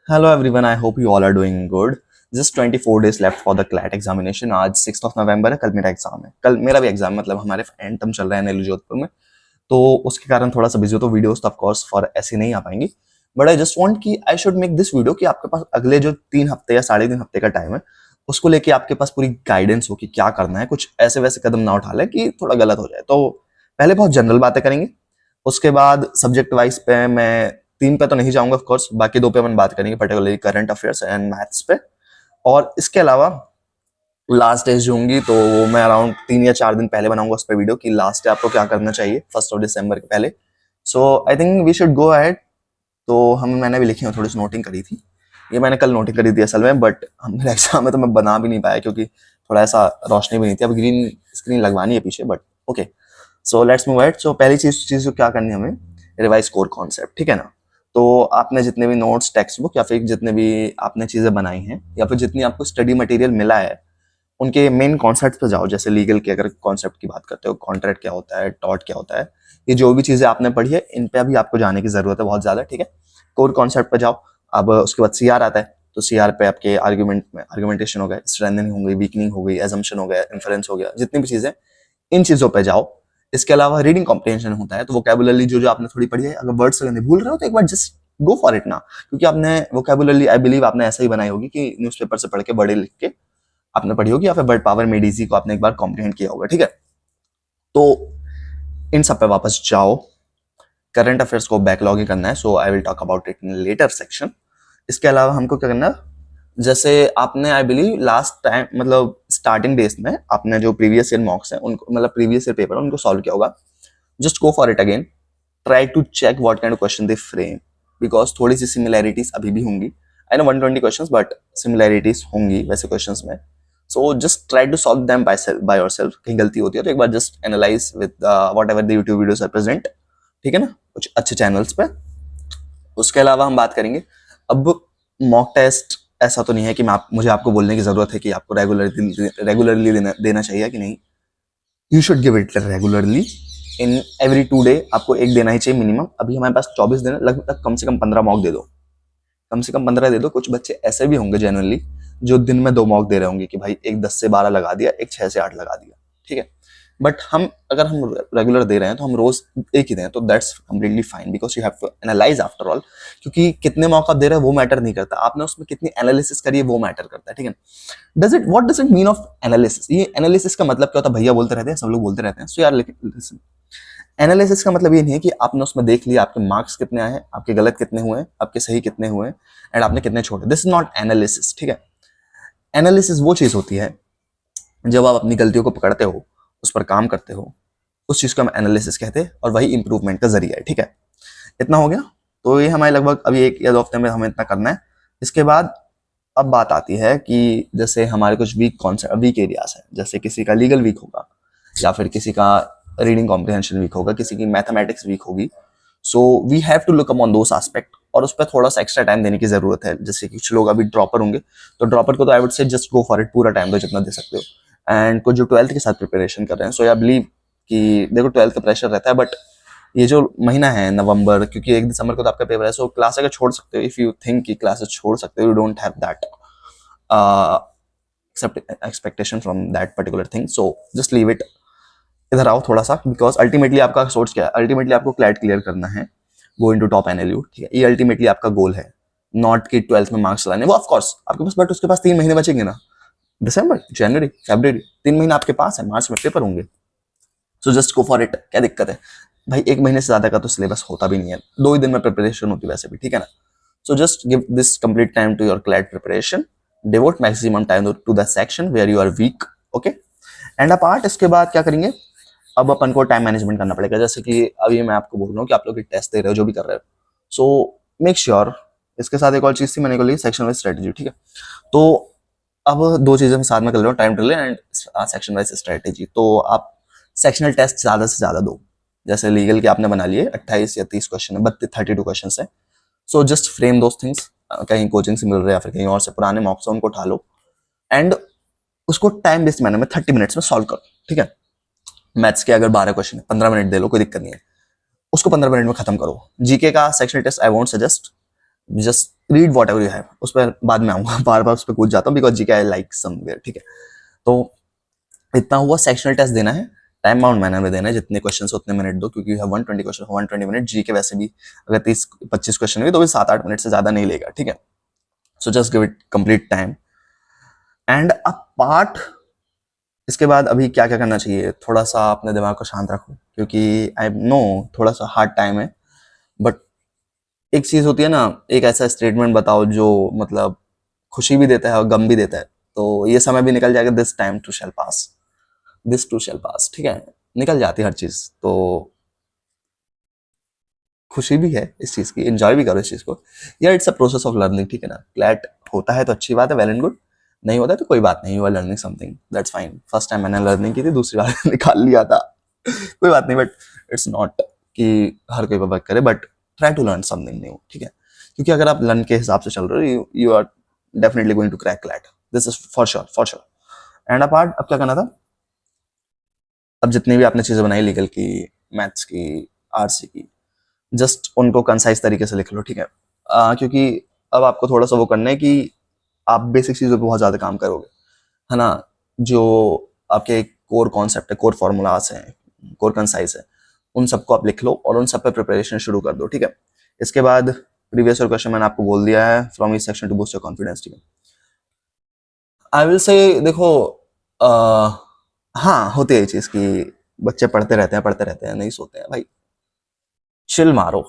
Hello everyone, I hope you all are doing good. Just 24 days left for the CLAT examination. आज 6 of November है, कल मेरा exam है। कल मेरा भी एग्जाम मतलब हमारे एंड टर्म चल रहा है NLU जोधपुर में, तो उसके कारण थोड़ा सा बिजी हो, तो वीडियोस तो ऑफ कोर्स फॉर ऐसे नहीं आ पाएंगी। बट आई जस्ट वांट कि I should make this video कि आपके पास अगले जो 3 हफ्ते या 3.5 हफ्ते का टाइम है, उसको लेके आपके पास पूरी गाइडेंस हो कि क्या करना है, कुछ ऐसे वैसे कदम ना उठा ले कि थोड़ा गलत हो जाए। तो पहले बहुत जनरल बातें करेंगे, उसके बाद सब्जेक्ट वाइज पे मैं 3 पे तो नहीं जाऊंगा ऑफ कोर्स, बाकी 2 पे अपन बात करेंगे, particularly current affairs and maths पे। और इसके अलावा लास्ट डेज जो होंगी तो वो मैं अराउंड 3 या 4 दिन पहले बनाऊंगा उस पर वीडियो कि लास्ट डे आपको क्या करना चाहिए 1 दिसंबर के पहले। So I think we should go ahead. तो मैंने भी लिखी है, थोड़ी सी नोटिंग करी थी, ये मैंने कल नोटिंग करी थी असल में, बट मेरे एग्जाम में तो मैं बना भी नहीं पाया क्योंकि थोड़ा ऐसा रोशनी भी नहीं थी। अब ग्रीन स्क्रीन लगवानी है पीछे, but okay. So let's move ahead. So पहली चीज क्या करनी है हमें, रिवाइज कोर कॉन्सेप्ट, ठीक है ना। तो आपने जितने भी नोट्स, टेक्स्ट बुक या फिर जितने भी आपने चीजें बनाई हैं या फिर जितनी आपको स्टडी मटेरियल मिला है, उनके मेन कॉन्सेप्ट पे जाओ। जैसे लीगल के अगर कॉन्सेप्ट की बात करते हो, कॉन्ट्रैक्ट क्या होता है, टॉर्ट क्या होता है, ये जो भी चीजें आपने पढ़ी है इन पे अभी आपको जाने की जरूरत है बहुत ज्यादा, ठीक है। कोर कॉन्सेप्ट पे जाओ। अब उसके बाद सीआर आता है, तो सीआर पे आपके आर्गुमेंटेशन हो गया, स्ट्रेंथनिंग हो गई, वीकनिंग हो गई, एजम्पशन हो गया, इन्फरेंस हो गया, जितनी भी चीजें, इन चीजों पे जाओ। इसके अलावा रीडिंग कॉम्प्रिहेंशन होता है, तो वोकैबुलरी जो जो आपने थोड़ी पढ़ी है, अगर वर्ड्स अगर भूल रहे हो तो एक बार जस्ट गो फॉर इट ना, क्योंकि आपने वोकैबुलरी आई बिलीव आपने ऐसा ही बनाई होगी कि न्यूज़पेपर से पढ़ के, बड़े लिख के आपने पढ़ी होगी, या फिर वर्ड पावर मेड इजी को आपने एक बार कॉम्प्रिहेंड किया होगा, ठीक है। तो इन सब पे वापस जाओ। करंट अफेयर्स को बैकलॉग करना है, so I will talk about it in later section. इसके अलावा हमको क्या करना है, जैसे आपने आई बिलीव लास्ट टाइम मतलब स्टार्टिंग डेज में आपने जो प्रीवियस ईयर मॉक्स हैं उनको, मतलब प्रीवियस ईयर पेपर उनको सॉल्व किया होगा। Just go for it again, try to check what kind of question they frame, because थोड़ी सी सिमिलैरिटीज अभी भी होंगी। I know 120 questions, but similarities होंगी वैसे क्वेश्चंस में। So just try to solve them by yourself. कहीं गलती होती है तो एक बार just analyse with whatever the YouTube videos are present, ठीक है ना, कुछ अच्छे चैनल्स पे। उसके अलावा हम बात करेंगे अब मॉक टेस्ट। ऐसा तो नहीं है कि मुझे आपको बोलने की जरूरत है कि आपको रेगुलरली देना चाहिए कि नहीं। You should give it regularly, in every 2 day आपको एक देना ही चाहिए मिनिमम। अभी हमारे पास 24 दिन है, लगभग कम से कम 15 मॉक दे दो, कम से कम 15 दे दो। कुछ बच्चे ऐसे भी होंगे जनरली जो दिन में 2 मॉक दे रहे होंगे कि भाई एक 10 से 12 लगा दिया, एक 6 से 8 लगा दिया, ठीक है। बट अगर हम रेगुलर दे रहे हैं तो हम रोज एक ही दें, तो that's completely fine, because you have to analyse after all. क्योंकि कितने मौका दे रहे हैं वो मैटर नहीं करता, आपने उसमें कितनी एनालिसिस करी है वो मैटर करता है, ठीक है। What does it mean of analysis? ये एनालिसिस का मतलब क्या होता है? भैया बोलते रहते हैं, सब लोग बोलते रहते हैं। सो यार लिसन, एनालिसिस का मतलब ये नहीं है कि आपने उसमें देख लिया आपके मार्क्स कितने आए हैं, आपके गलत कितने हुए हैं, आपके सही कितने हुए हैं, एंड आपने कितने छोड़े। दिस इज नॉट एनालिसिस, ठीक है। एनालिसिस वो चीज होती है जब आप अपनी गलतियों को पकड़ते हो, उस पर काम करते हो, उस चीज को हम एनालिसिस कहते हैं, और वही इंप्रूवमेंट का जरिया है, ठीक है। इतना हो गया। तो ये हमारे लगभग अभी 1 या 2 हफ्ते में हमें इतना करना है। इसके बाद अब बात आती है कि जैसे हमारे कुछ वीक कॉन्सेप्ट, वीक एरियाज है, जैसे किसी का लीगल वीक होगा, या फिर किसी का रीडिंग कॉम्प्रिहेंशन वीक होगा, किसी की मैथमेटिक्स वीक होगी। So we have to look upon those aspect, और उस पर थोड़ा सा एक्स्ट्रा टाइम देने की जरूरत है। जैसे कुछ लोग अभी ड्रॉपर होंगे, तो ड्रॉपर को तो I would say just go for it, पूरा टाइम दो जितना दे सकते हो। एंड कुछ जो 12th के साथ प्रिपरेशन कर रहे हैं, सो आई बिलीव कि देखो 12th का प्रेशर रहता है, बट ये जो महीना है नवंबर, क्योंकि 1 दिसंबर को तो आपका पेपर है, सो क्लास अगर छोड़ सकते हो, इफ यू थिंक कि क्लासेस छोड़ सकते हो, you don't have that expectation from that particular thing, so just leave it. इधर आओ थोड़ा सा, बिकॉज अल्टीमेटली आपका सोच क्या है, अल्टीमेटली आपको क्लैट क्लियर करना है, गो इनटू टॉप एनएलयू, ठीक है। ये अल्टीमेटली आपका गोल है, नॉट कि 12th में मार्क्स लाने। वो ऑफ कोर्स आपके पास, बट उसके पास 3 महीने बचेंगे ना, दिसंबर, जनवरी, फरवरी, 3 महीने आपके पास है, मार्च में पेपर होंगे। सो जस्ट गो फॉर इट। क्या दिक्कत है भाई, 1 महीने से ज्यादा का तो सिलेबस होता भी नहीं है, 2 ही दिन में प्रिपरेशन होती है वैसे भी, ठीक है ना। So just give this complete time to your CLAT preparation, devote maximum time to the section where you are weak, okay. And apart इसके बाद क्या करेंगे, अब अपन को टाइम मैनेजमेंट करना पड़ेगा। जैसे कि अभी मैं आपको बोल रहा हूँ कि आप लोग टेस्ट दे रहे हो, जो भी कर रहे हो, सो मेक श्योर। इसके साथ एक और चीज थी मैंने को ली, सेक्शन वाइज स्ट्रेटेजी, ठीक है। तो अब 2 चीजें मैं साथ में कर रहा हूँ, time table and section wise strategy. तो आप सेक्शनल टेस्ट ज्यादा से ज्यादा दो। जैसे लीगल के आपने बना लिए 28 या 30 क्वेश्चन है, 32 क्वेश्चन है, so just frame those things. कहीं कोचिंग से मिल रहे हैं या फिर कहीं और से पुराने मॉक्स उनको उठा लो, एंड उसको टाइम बेस्ड मैनर में 30 मिनट्स में सॉल्व करो, ठीक है। मैथ्स के अगर 12 क्वेश्चन है, 15 मिनट दे लो, कोई दिक्कत नहीं है, उसको 15 मिनट में खत्म करो। जीके का sectional test I won't suggest, just read whatever you have, उस पर बाद में आऊंगा, बार बार उस पर कूद जाता हूँ because GK I like somewhere, ठीक है। तो इतना हुआ, सेक्शनल टेस्ट देना है, टाइम बाउंड मैनर में देना है, जितने क्वेश्चन से उतने मिनट दो, क्योंकि यू हैव 120 क्वेश्चन 120 मिनट। जी के वैसे भी अगर 30-25 क्वेश्चन हुए तो भी 7-8 मिनट से ज्यादा नहीं लेगा, ठीक है। So just give it complete time and a part. इसके बाद अभी क्या क्या करना चाहिए, थोड़ा सा अपने दिमाग को शांत रखो, क्योंकि आई नो थोड़ा सा हार्ड टाइम है, बट एक चीज होती है ना, एक ऐसा स्टेटमेंट बताओ जो मतलब खुशी भी देता है और गम भी देता है। तो ये समय भी निकल जाएगा, this time too shall pass, this too shall pass, ठीक है। निकल जाती है हर चीज, तो खुशी भी है इस चीज की, एंजॉय भी करो इस चीज को यार। It's a process of learning, ठीक है ना। क्लैट होता है तो अच्छी बात है, वेल एंड गुड। नहीं होता है तो कोई बात नहीं, you are learning something, that's fine. First time मैंने लर्निंग की थी, दूसरी बार निकाल लिया था, कोई बात नहीं, बट इट्स नॉट कि हर कोई वर्क करे, but try to learn something new, ठीक है। क्योंकि अगर आप लर्न के हिसाब से चल रहे हो, you are definitely going to crack CLAT, this is for sure, for sure. And apart, अब क्या करना था, अब जितनी भी आपने चीजें बनाई, लीगल की, मैथ्स की, आरसी की, जस्ट उनको कंसाइज तरीके से लिख लो, ठीक है। क्योंकि अब आपको थोड़ा सा वो करना है कि आप बेसिक चीजों पे बहुत ज्यादा काम करोगे, है ना। जो आपके कोर कॉन्सेप्ट है, कोर फॉर्मूलाज हैं, कोर कंसाइज है, उन सबको आप लिख लो और उन सब पे प्रिपरेशन शुरू कर दो, ठीक है। इसके बाद प्रीवियस ईयर क्वेश्चन मैंने आपको बोल दिया है, from each section two boost your confidence, ठीक है। आई विल से, देखो, हाँ होती है ये चीज कि बच्चे पढ़ते रहते हैं, नहीं सोते हैं भाई। चिल मारो।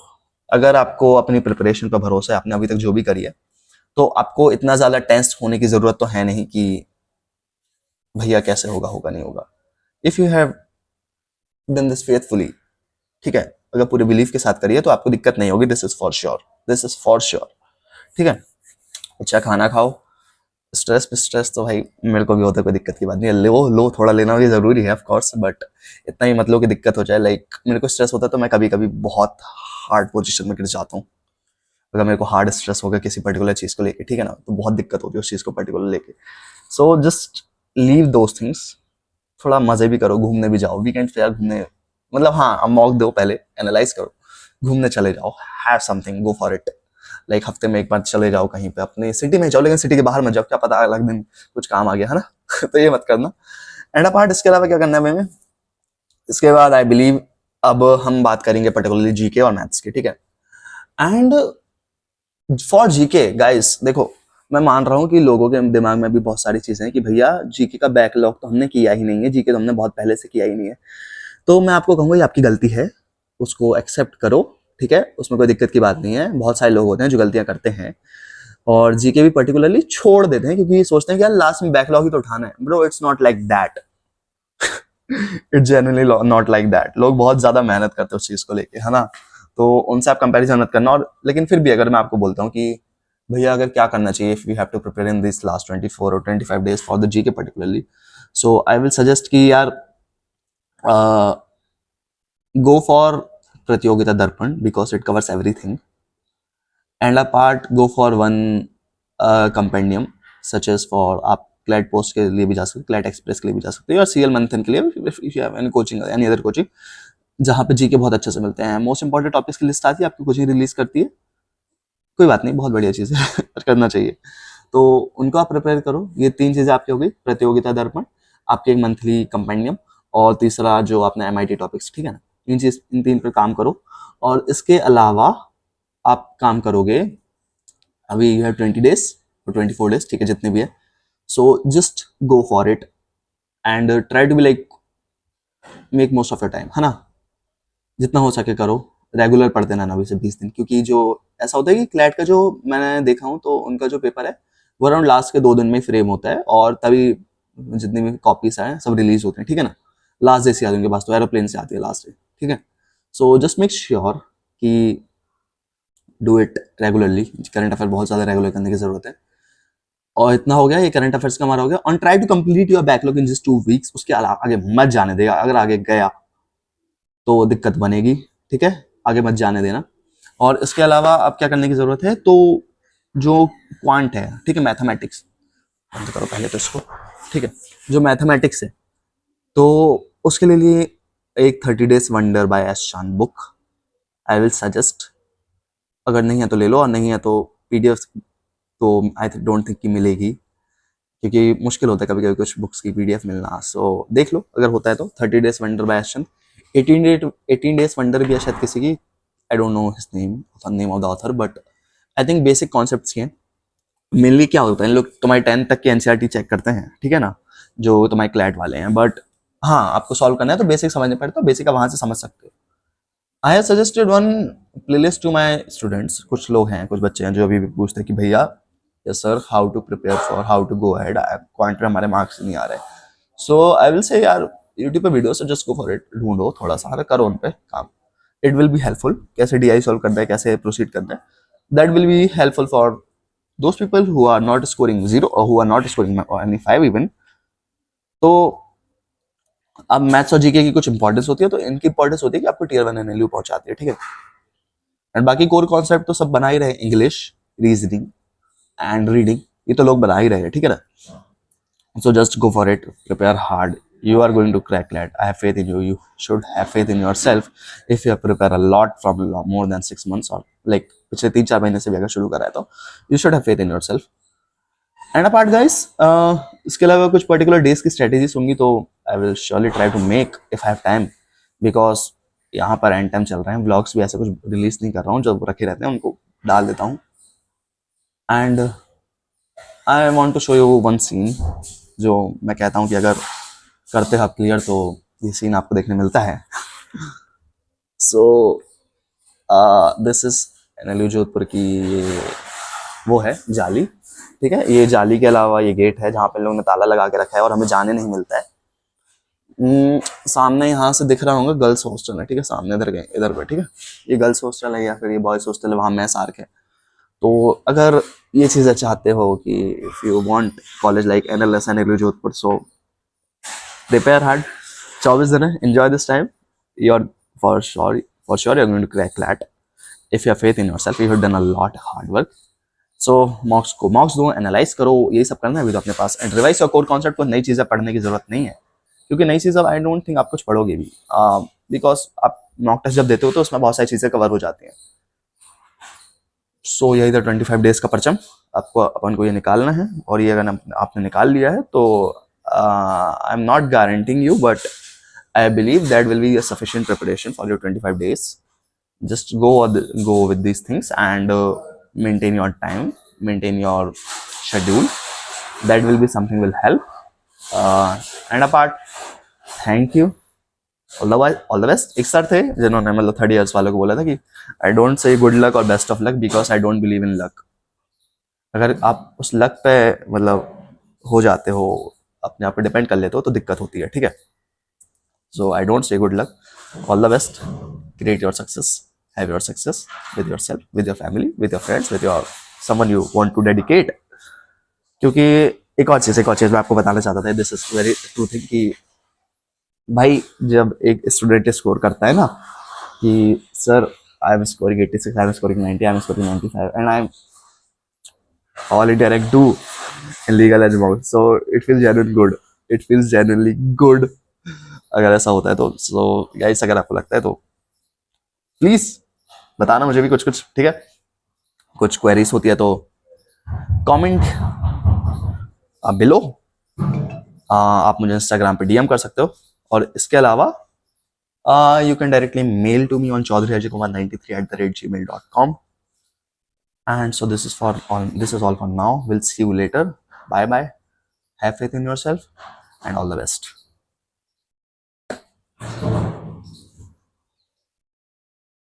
अगर आपको अपनी प्रिपरेशन पर भरोसा है, आपने अभी तक जो भी करी है, तो आपको इतना ज्यादा टेंस होने की जरूरत तो है नहीं कि भैया कैसे होगा, होगा नहीं होगा। If you have done this faithfully, ठीक है, अगर पूरे बिलीफ के साथ करिए तो आपको दिक्कत नहीं होगी, this is for sure, this is for sure, ठीक है। अच्छा खाना खाओ, स्ट्रेस तो भाई मेरे को भी होता है, कोई दिक्कत की बात नहीं है, लो थोड़ा लेना भी जरूरी है ऑफ कोर्स, बट इतना ही मत लो कि दिक्कत हो जाए। लाइक मेरे को स्ट्रेस होता है तो मैं कभी कभी बहुत हार्ड पोजीशन में गिर जाता हूँ। अगर मेरे को हार्ड स्ट्रेस हो गया किसी पर्टिकुलर चीज को लेके, ठीक है ना, तो बहुत दिक्कत होती है उस चीज को पर्टिकुलर लेके। So just leave those things, थोड़ा मजे भी करो, घूमने भी जाओ वीकेंड पे यार, घूमने मतलब हाँ मॉक दो, पहले एनालाइज करो, घूमने चले जाओ, have something, go for it. Like हफ्ते में एक बार चले जाओ कहीं पे, अपने सिटी में जाओ, लेकिन सिटी के बाहर मत जाओ, क्या पता अगले दिन कुछ काम आ गया, है ना। तो ये मत करना। एंड अपार्ट इसके अलावा क्या करना है हमें, इसके बाद आई बिलीव अब हम बात करेंगे पर्टिकुलरली जीके और मैथ्स की, ठीक है। एंड फॉर जीके गाइस, देखो मैं मान रहा हूँ कि लोगों के दिमाग में भी बहुत सारी चीजें हैं कि भैया जीके का बैकलॉग तो हमने किया ही नहीं है, जीके तो हमने बहुत पहले से किया ही नहीं है। तो मैं आपको कहूंगा ये आपकी गलती है, उसको एक्सेप्ट करो, ठीक है, उसमें कोई दिक्कत की बात नहीं है। बहुत सारे लोग होते हैं जो गलतियां करते हैं और जीके भी पर्टिकुलरली छोड़ देते हैं, क्योंकि ये सोचते हैं कि यार लास्ट में बैकलॉग ही तो उठाना है। Bro it's not like that, it's genuinely not like that. लोग बहुत ज्यादा मेहनत करते हैं उस चीज को लेके, है ना। तो उनसे आप कंपैरिजन मत करना। और लेकिन फिर भी अगर मैं आपको बोलता हूँ कि भैया अगर क्या करना चाहिए, if we have to prepare in this last 24 और 25 days for the GK particularly, so I will suggest कि यार go for Pratiyogita Darpan because it covers everything. And a part go for one compendium such as for, आप CLAT post के लिए भी जा सकते, CLAT express के लिए भी जा सकते हो, और सीएल मंथन के लिए, if you have any coaching any other coaching जहाँ पे जीके बहुत अच्छे से मिलते हैं। मोस्ट इंपॉर्टेंट टॉपिक्स की लिस्ट आती है, आपकी कोचिंग रिलीज करती है, कोई बात नहीं, बहुत बढ़िया चीज़ है करना चाहिए। तो उनको आप प्रिपेयर करो। ये 3 चीज़ें आपकी हो गई, प्रतियोगिता दर्पण, आपके एक मंथली कंपेंडियम, और तीसरा जो आपने एमआईटी टॉपिक्स, ठीक है ना। इन 3 पर काम करो। और इसके अलावा आप काम करोगे, अभी यू हैव 20 डेज और 24 डेज, ठीक है, जितने भी है। So just go for it and try to be like make most of your time, है ना। जितना हो सके करो, रेगुलर पढ़ते रहना 20 से 20 दिन, क्योंकि जो ऐसा होता है कि क्लैट का जो मैंने देखा हूँ तो उनका जो पेपर है वो अराउंड लास्ट के 2 दिन में फ्रेम होता है, और तभी जितनी भी कॉपीज आए सब रिलीज होते हैं, ठीक है ना। लास्ट डे से आती है उनके पास, तो एरोप्लेन से आती है लास्ट डे, ठीक है। सो जस्ट मेक श्योर कि do it regularly. Current affair बहुत ज़्यादा रेगुलर करने की जरूरत है। और इतना हो गया, ये करंट अफेयर्स का हमारा हो गया। On try to complete your backlog in just 2 weeks. उसके अलावा आगे मत जाने देगा, अगर आगे गया तो दिक्कत बनेगी, ठीक है, आगे मत जाने देना। और इसके अलावा अब क्या करने की जरूरत है, तो जो क्वांट है, ठीक है, मैथमेटिक्स, बंद करो पहले तो इसको, ठीक है, जो मैथमेटिक्स है तो उसके लिए एक 30 डेज वंडर बाय एस चांद बुक आई विल सजेस्ट। अगर नहीं है तो ले लो, और नहीं है तो PDF तो आई डोंट थिंक कि मिलेगी, क्योंकि मुश्किल होता है कभी कभी कुछ बुक्स की PDF मिलना। सो देख लो अगर होता है तो 30 डेज वंडर बाय एशन, 18 डेज वंडर भी है शायद किसी की, I don't know his name of the author, but I think basic concepts ही हैं। मेनली क्या होता है, इन लोग तुम्हारी 10th तक की एनसीईआरटी चेक करते हैं, ठीक है ना, जो तुम्हारे क्लैट वाले हैं, बट हाँ आपको सॉल्व करना है तो बेसिक समझने पड़ता है, बेसिक आप वहां से समझ सकते हो। I have suggested one playlist to my students. कुछ लोग हैं, कुछ बच्चे हैं जो अभी भी पूछते हैं कि भैया yes sir how to prepare for, how to go ahead, quant में हमारे मार्क्स नहीं आ रहे। सो आई विल से यार यूट्यूब पे video, just go for it, ढूंढो थोड़ा सा, करो उन पे काम, इट विल बी हेल्पफुल। कैसे DI सॉल्व करना है, कैसे प्रोसीड करना है, that will be helpful for those people who are not scoring 0 or who are not scoring any 5 even। तो अब मैथ्स और जीके की कुछ इंपॉर्टेंस होती है, तो इनकी इंपॉर्टेंस होती है कि आपको टियर 1 NLU पहुंचाती है, ठीक है। एंड बाकी कोर कॉन्सेप्ट तो सब बना ही रहे, इंग्लिश, रीजनिंग एंड रीडिंग, ये तो लोग बना ही रहे हैं, ठीक है ना। So just go for it, prepare hard, you are going to crack that, I have faith in you, you should have faith in yourself। if you have prepare a lot from more than 6 months or like पिछले 3-4 महीने से भी अगर शुरू करा है तो you should have faith in yourself। and apart guys, इसके अलावा कुछ particular days की strategies होंगी तो I will surely try to make if I have time, because यहाँ पर एंड टाइम चल रहे हैं, व्लॉग्स भी ऐसे कुछ रिलीज नहीं कर रहा हूँ, जो रखे रहते हैं उनको डाल देता हूँ। And I want to show you one scene जो मैं कहता हूँ कि अगर करते हो आप क्लियर तो ये सीन आपको देखने मिलता है। So this is NLU Jodhpur की ये वो है जाली, ठीक है। ये जाली के अलावा ये गेट है जहाँ पे लोगों ने ताला लगा के रखा है और हमें जाने नहीं मिलता है। सामने यहाँ से दिख रहा होगा गर्ल्स हॉस्टल है, ठीक है, सामने इधर पे, ठीक है, ये गर्ल्स हॉस्टल है या फिर ये बॉयज हॉस्टल है, वहाँ मैस आर्क है। तो अगर ये चीज़ें चाहते हो कि if you want college like NLS NLU Jodhpur, so prepare hard, 24 दिन है, enjoy this time, you are for sure you are going to crack that if you have faith in yourself, you have done a lot hard work. So mocks दो, analyse करो, यही सब करना है अभी तो अपने पास, and revise your core concept को। नई चीज़ें पढ़ने की जरूरत नहीं है, क्योंकि नई चीज़ अब आई डोंट थिंक आप कुछ पढ़ोगे भी, बिकॉज आप मॉक टेस्ट जब देते हो तो उसमें बहुत सारी चीज़ें कवर हो जाती हैं। सो यही था 25 डेज का परचम, आपको अपन को ये निकालना है, और ये अगर आपने निकाल लिया है तो I am not guaranteeing you, but I believe that will be a sufficient preparation for your 25 days. Just go with these things and maintain your time, maintain your schedule, that will be something will help। and apart, thank you, all the best। एक sir थे जिन्होंने मतलब 30 years वालों को बोला था कि I don't say good luck और best of luck because I don't believe in luck. अगर आप उस लक पे मतलब हो जाते हो, अपने आप पे डिपेंड कर लेते हो तो दिक्कत होती है, ठीक है। So I don't say good luck, all the best, create your success, have your success with yourself, with your family, with your friends, with your someone you want to dedicate। क्योंकि एक और चीज़ मैं आपको बताना चाहता था, this is very true thing, कि भाई जब एक स्टूडेंट स्कोर करता है ना कि sir I am scoring 86, I am scoring 90, I am scoring 95 and I am all India rank 2 in legal as amount, so it feels genuine good, it feels genuinely good अगर ऐसा होता है तो। So guys अगर आपको लगता है तो प्लीज बताना मुझे भी कुछ, ठीक है। कुछ क्वेरीज होती है तो कमेंट बिलो, आप मुझे इंस्टाग्राम पे DM कर सकते हो, और इसके अलावा you can directly mail to me on chaudhryajaykumar93@gmail.com। and so this is all for now, we'll see you later, bye bye, have faith in yourself and all the best।